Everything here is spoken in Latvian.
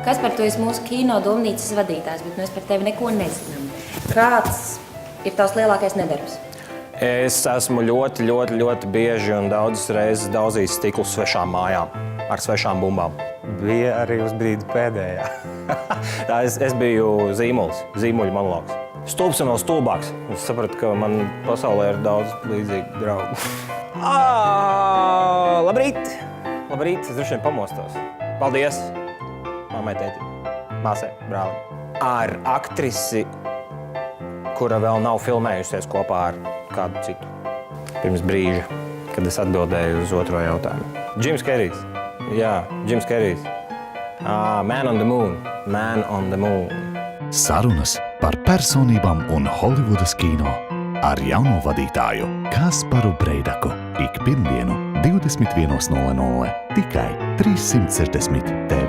Kaspar, tu esi mūsu kino domnīcas vadītājs, bet mēs par tevi neko nezinām. Kāds ir tavs lielākais nedarbs? Es esmu ļoti bieži un daudzas reizes daudzījis stiklus svešām mājām ar svešām bumbām. Bija arī uz brīdi pēdējā. Es biju zīmuļu monologs. Stulbs un vēl stulbāks. Es sapratu, ka man pasaulē ir daudz līdzīgu draugu. Labrīt! Labrīt, es droši vien pamostos. Paldies! Mammai, tētim, māsai, brālim. Ar aktrisi, kura vēl nav filmējusies kopā ar kādu citu. Pirms brīža, kad es atbildēju uz otro jautājumu. Džims Kerijs. Jā, Džims Kerijs. Man on the Moon. Man on the Moon. Sarunas par personībām un Holivudas kino ar jauno vadītāju Kasparu Breidaku ik pirmdienu 21:00 tikai 360 TV.